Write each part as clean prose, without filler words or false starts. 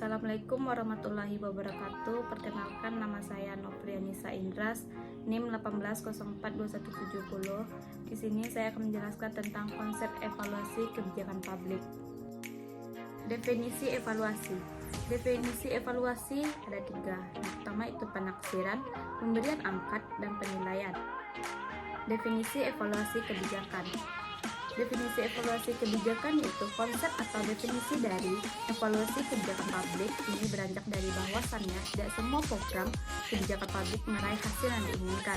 Assalamualaikum warahmatullahi wabarakatuh. Perkenalkan, nama saya Novrianisa Indras, NIM 18042170. Di sini saya akan menjelaskan tentang konsep evaluasi kebijakan publik. Definisi evaluasi. Definisi evaluasi ada tiga. Yang pertama itu penaksiran, pemberian angkat, dan penilaian. Definisi evaluasi kebijakan. Definisi evaluasi kebijakan yaitu konsep atau definisi dari evaluasi kebijakan publik. Ini beranjak dari bahwasannya tidak semua program kebijakan publik meraih hasil yang diinginkan.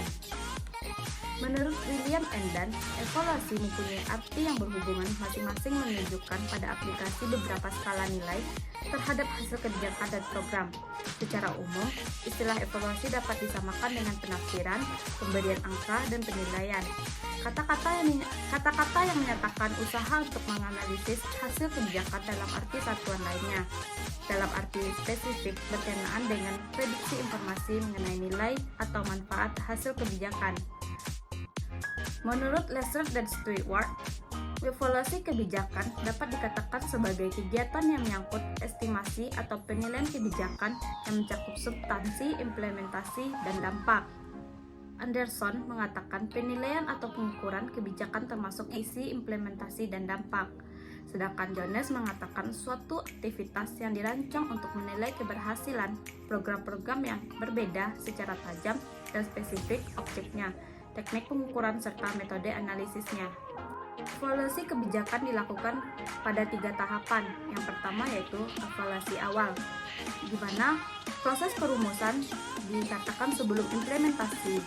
Menurut William Endan, evaluasi mempunyai arti yang berhubungan masing-masing menunjukkan pada aplikasi beberapa skala nilai terhadap hasil kebijakan dan program. Secara umum, istilah evaluasi dapat disamakan dengan penafsiran, pemberian angka, dan penilaian. Kata-kata yang menyatakan usaha untuk menganalisis hasil kebijakan dalam arti satuan lainnya. Dalam arti spesifik berkenaan dengan prediksi informasi mengenai nilai atau manfaat hasil kebijakan. Menurut Lesser dan Stewart, evaluasi kebijakan dapat dikatakan sebagai kegiatan yang menyangkut estimasi atau penilaian kebijakan yang mencakup substansi, implementasi, dan dampak. Anderson mengatakan penilaian atau pengukuran kebijakan termasuk isi, implementasi, dan dampak. Sedangkan Jones mengatakan suatu aktivitas yang dirancang untuk menilai keberhasilan program-program yang berbeda secara tajam dan spesifik objeknya, teknik pengukuran, serta metode analisisnya. Evaluasi kebijakan dilakukan pada 3 tahapan. Yang pertama yaitu evaluasi awal, di mana proses perumusan dikatakan sebelum implementasi.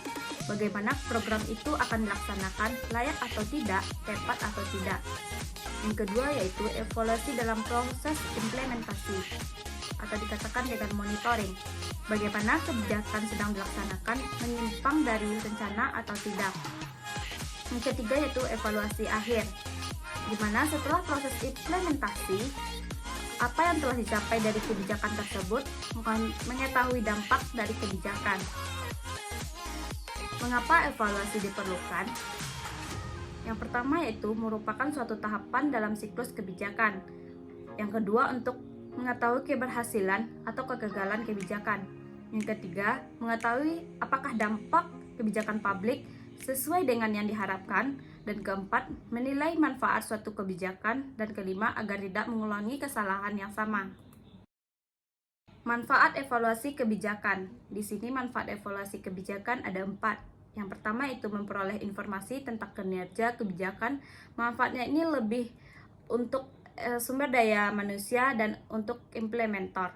Bagaimana program itu akan dilaksanakan, layak atau tidak, tepat atau tidak. Yang kedua yaitu evaluasi dalam proses implementasi, atau dikatakan dengan monitoring. Bagaimana kebijakan sedang dilaksanakan, menyimpang dari rencana atau tidak. Yang ketiga yaitu evaluasi akhir, di mana setelah proses implementasi, apa yang telah dicapai dari kebijakan tersebut, mengetahui dampak dari kebijakan. Mengapa evaluasi diperlukan? Yang pertama yaitu merupakan suatu tahapan dalam siklus kebijakan. Yang kedua untuk mengetahui keberhasilan atau kegagalan kebijakan. Yang ketiga, mengetahui apakah dampak kebijakan publik sesuai dengan yang diharapkan. Dan keempat, menilai manfaat suatu kebijakan. Dan kelima, agar tidak mengulangi kesalahan yang sama. Manfaat evaluasi kebijakan. Di sini manfaat evaluasi kebijakan ada 4. Yang pertama itu memperoleh informasi tentang kinerja kebijakan. Manfaatnya ini lebih untuk sumber daya manusia dan untuk implementator.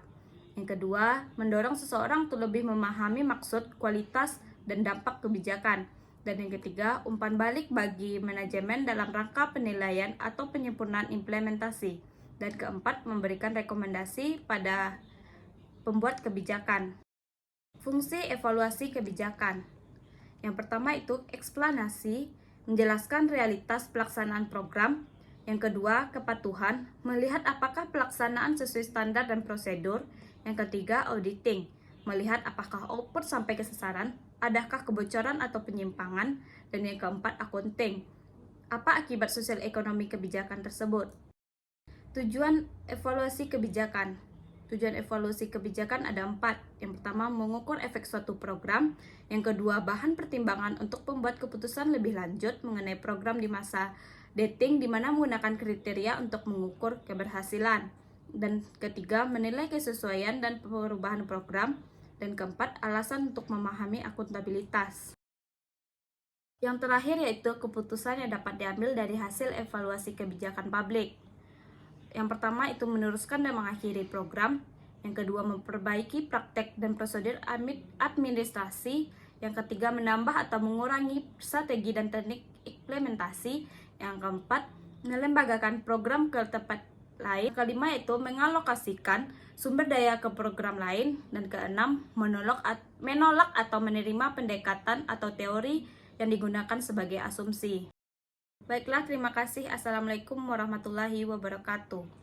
Yang kedua, mendorong seseorang untuk lebih memahami maksud, kualitas, dan dampak kebijakan. Dan yang ketiga, umpan balik bagi manajemen dalam rangka penilaian atau penyempurnaan implementasi. Dan keempat, memberikan rekomendasi pada pembuat kebijakan. Fungsi evaluasi kebijakan. Yang pertama itu eksplanasi, menjelaskan realitas pelaksanaan program. Yang kedua, kepatuhan, melihat apakah pelaksanaan sesuai standar dan prosedur. Yang ketiga, auditing, melihat apakah output sampai ke sasaran, adakah kebocoran atau penyimpangan. Dan yang keempat, accounting, apa akibat sosial ekonomi kebijakan tersebut. Tujuan evaluasi kebijakan. Tujuan evaluasi kebijakan ada 4. Yang pertama, mengukur efek suatu program. Yang kedua, bahan pertimbangan untuk membuat keputusan lebih lanjut mengenai program di masa dating, di mana menggunakan kriteria untuk mengukur keberhasilan. Dan ketiga, menilai kesesuaian dan perubahan program. Dan keempat, alasan untuk memahami akuntabilitas. Yang terakhir yaitu keputusan yang dapat diambil dari hasil evaluasi kebijakan publik. Yang pertama itu meneruskan dan mengakhiri program. Yang kedua, memperbaiki praktek dan prosedur administrasi. Yang ketiga, menambah atau mengurangi strategi dan teknik implementasi. Yang keempat, melembagakan program ke tempat lain. Yang kelima yaitu mengalokasikan sumber daya ke program lain. Dan keenam, menolak atau menerima pendekatan atau teori yang digunakan sebagai asumsi. Baiklah, terima kasih. Assalamualaikum warahmatullahi wabarakatuh.